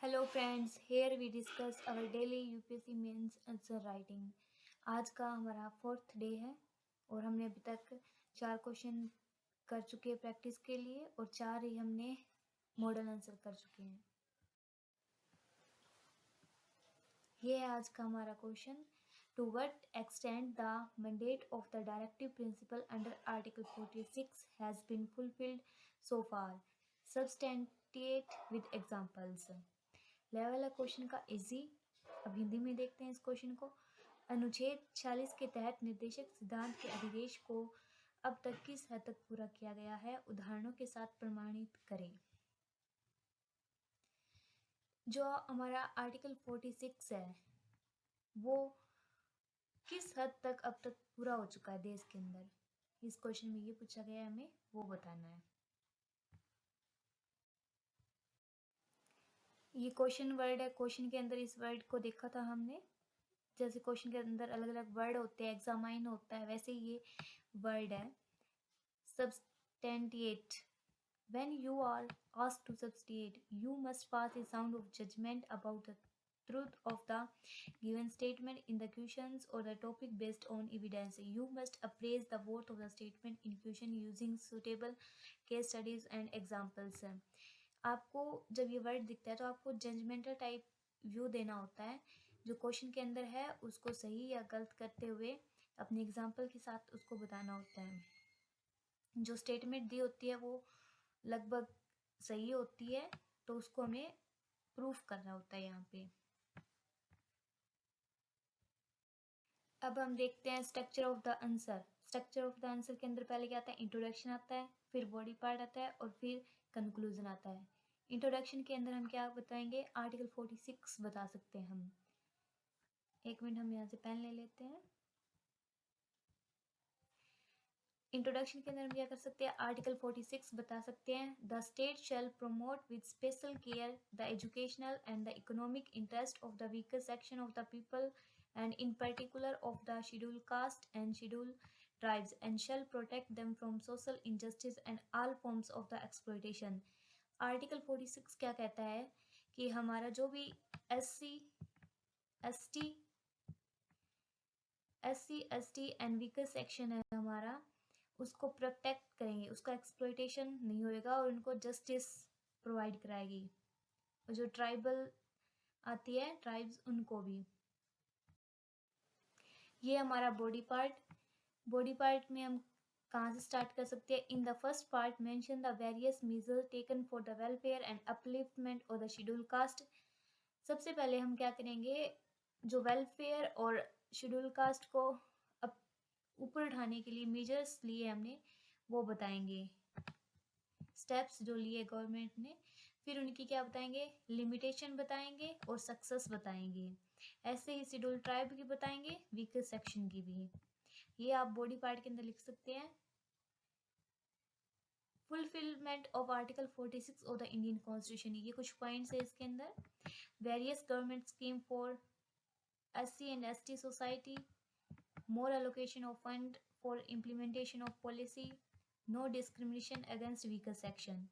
Hello friends, here we discuss our daily UPSC mains answer writing. आज का हमारा fourth day है और हमने अभी तक 4 क्वेश्चन कर चुके हैं प्रैक्टिस के लिए और 4 ही हमने मॉडल आंसर कर चुके हैं। ये है आज का हमारा question. To what extent the mandate of the directive principle under article 46 has been fulfilled so far, substantiate with examples. Level है क्वेश्चन का इजी। अब हिंदी में देखते हैं इस क्वेश्चन को। अनुच्छेद 46 के तहत निर्देशक सिद्धांत के अधिदेश को अब तक किस हद तक पूरा किया गया है, उदाहरणों के साथ प्रमाणित करें। जो हमारा आर्टिकल 46 है वो किस हद तक अब तक पूरा हो चुका है देश के अंदर, इस क्वेश्चन में ये पूछा गया है, हमें वो बताना है। ये क्वेश्चन वर्ड है। क्वेश्चन के अंदर इस वर्ड को देखा था हमने। जैसे क्वेश्चन के अंदर अलग अलग वर्ड होते हैं, एग्जामाइन होता है, वैसे ये वर्ड है substantiate. When you are asked to substantiate, you must pass a sound of judgment about the truth of the given statement in the questions or the topic based on evidence. You must appraise the worth of the statement in question using suitable case studies and examples. आपको जब ये word दिखता है तो आपको judgemental type view देना होता है। जो क्वेश्चन के अंदर है उसको सही या गलत करते हुए अपने एग्जाम्पल के साथ उसको बताना होता है। जो स्टेटमेंट दी होती है वो लगभग सही होती है तो उसको हमें प्रूफ करना होता है यहाँ पे। अब हम देखते हैं structure of the answer. Structure of the answer के अंदर पहले क्या आता है, इंट्रोडक्शन आता है, फिर बॉडी पार्ट आता है और फिर कंक्लूजन आता है। इंट्रोडक्शन के अंदर हम क्या बताएंगे, आर्टिकल 46 बता सकते हैं हम। एक मिनट, हम यहाँ से पेन ले लेते हैं। इंट्रोडक्शन के अंदर हम क्या कर सकते हैं, आर्टिकल 46 बता सकते हैं। The state shall promote with special care the educational and the economic interest of the weaker section of the people and in particular of the scheduled caste and scheduled tribes and shall protect them from social injustice and all forms of the exploitation. Article 46 क्या कहता है कि हमारा जो भी SC ST and weaker section है हमारा, उसको प्रोटेक्ट करेंगे, उसका एक्सप्लॉइटेशन नहीं होएगा और उनको जस्टिस प्रोवाइड कराएगी। और जो ट्राइबल आती है, ट्राइब्स, उनको भी। ये हमारा बॉडी पार्ट में हम कहाँ से स्टार्ट कर सकते हैं। In the first part mention the various measures taken for the welfare and upliftment of the schedule caste. सबसे पहले हम क्या करेंगे, जो वेलफेयर और शेड्यूल कास्ट को ऊपर उठाने के लिए मेजर्स लिए हमने वो बताएंगे, स्टेप्स जो लिए गवर्नमेंट ने। फिर उनकी क्या बताएंगे, लिमिटेशन बताएंगे और सक्सेस बताएंगे। ऐसे ही शेड्यूल ट्राइब की बताएंगे, वीकर सेक्शन की भी। ये आप बॉडी पार्ट के अंदर लिख सकते हैं। Fulfilment of article 46 of the Indian constitution, ये कुछ पॉइंट्स है इसके अंदर। Various government scheme for SC and ST society, more allocation of fund for implementation of policy, no discrimination against weaker section।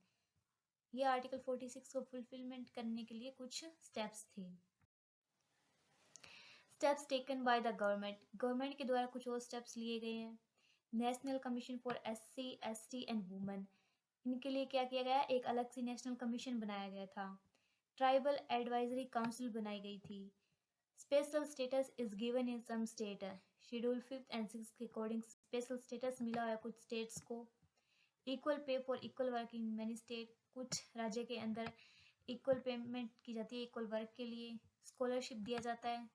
ये आर्टिकल 46 को फुलफिलमेंट करने के लिए कुछ स्टेप्स थे। Steps taken by the government के द्वारा कुछ और स्टेप्स लिए गए हैं। National commission for SC ST and women, इनके लिए क्या किया गया, एक अलग से नेशनल कमीशन बनाया गया था। ट्राइबल एडवाइजरी काउंसिल बनाई गई थी। Special status is given in some state, schedule 5th and 6th के अकॉर्डिंग स्पेशल स्टेटस मिला हुआ है कुछ स्टेट्स को। Equal pay for equal work in many state, कुछ राज्य के अंदर इक्वल पेमेंट की जाती है इक्वल वर्क के लिए। स्कॉलरशिप दिया जाता है।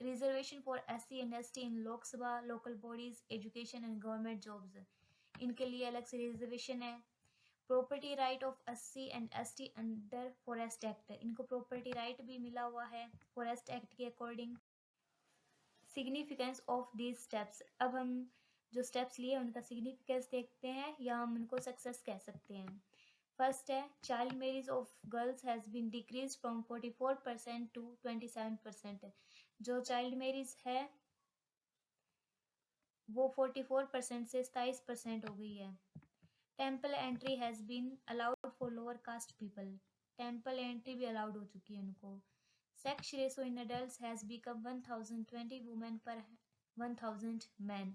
Reservation for SC and ST in Lok Sabha, local bodies, education and government jobs, इनके लिए अलग से रिजर्वेशन है। Property right of SC and ST under forest act, इनको प्रॉपर्टी राइट भी मिला हुआ है फॉरेस्ट एक्ट के according. Significance of these steps, अब हम जो स्टेप्स लिए उनका सिग्निफिकेंस देखते हैं या हम उनको सक्सेस कह सकते हैं। फर्स्ट है, child marriage of girls has been decrease from 44% to 27%। जो चाइल्ड मैरिज है वो 44% से 27% हो गई है। Temple entry has been allowed for lower caste people, temple entry भी अलाउड हो चुकी है उनको। Sex ratio in adult has become 1020 women per 1000 man.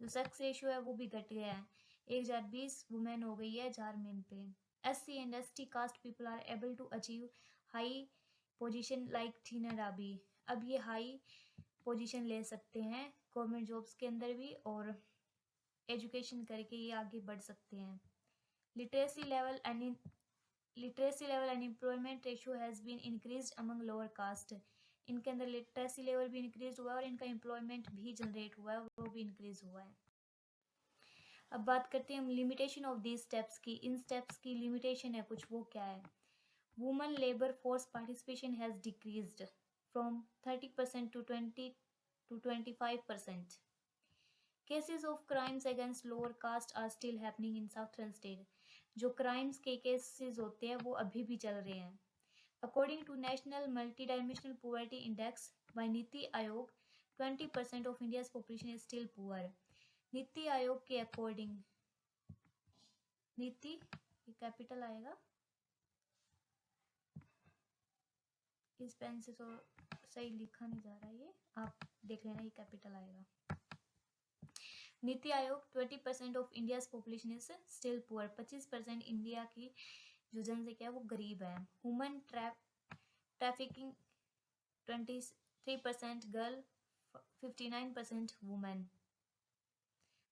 जो सेक्स रेशियो है वो भी घट गया है, 1020 वुमेन हो गई है 1000 मेन पे। SC and ST caste people are able to achieve high position like Tina Dabi. अब ये हाई पोजीशन ले सकते हैं गवर्नमेंट जॉब्स के अंदर भी, और एजुकेशन करके ये आगे बढ़ सकते हैं। Literacy level and employment ratio has been increased among lower caste. इनके अंदर लिटरेसी लेवल भी इंक्रीज हुआ है और इनका एम्प्लॉयमेंट भी जनरेट हुआ है, वो भी इंक्रीज हुआ है। अब बात करते हैं हम लिमिटेशन ऑफ दीज स्टेप्स की। इन स्टेप्स की लिमिटेशन है कुछ, वो क्या है? Women labour force participation has decreased from 30% to 25%. Cases of crimes against lower caste are still happening in southern state. जो क्राइम्स के केसेस होते हैं वो अभी भी चल रहे हैं। According to national multi dimensional poverty index by NITI Aayog, 20% of India's population is still poor. NITI Aayog के अकॉर्डिंग, नीति कैपिटल आएगा, इस पेन से तो सही लिखा नहीं जा रहा है, ये आप देख लेना, ये कैपिटल आएगा। नीति Aayog 20% of India's population is still poor. 25% India की जो जनसंख्या है वो गरीब है। Human trafficking 23% girl, 59% women.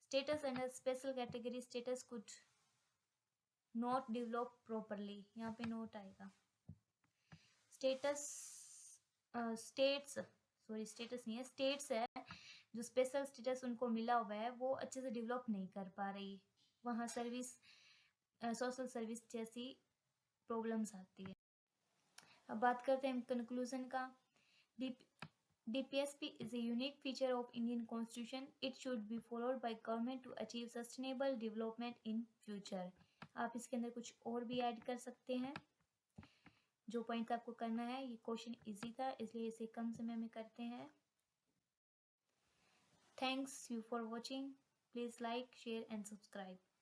Status under special category status could not develop properly. यहाँ पे नोट आएगा। स्टेटस स्टेटस नहीं है, स्टेट्स है जो स्पेशल स्टेटस उनको मिला हुआ है वो अच्छे से डेवलप नहीं कर पा रही, वहाँ सर्विस सोशल सर्विस जैसी प्रॉब्लम्स आती है। अब बात करते हैं कंक्लूजन का। DPSP is a unique feature of Indian Constitution. It should be followed by government to achieve sustainable development in future. आप इसके अंदर कुछ और भी ऐड कर सकते हैं। जो पॉइंट आपको करना है, ये क्वेश्चन इजी था इसलिए इसे कम समय में करते हैं। Thanks you for watching. Please like, share and subscribe.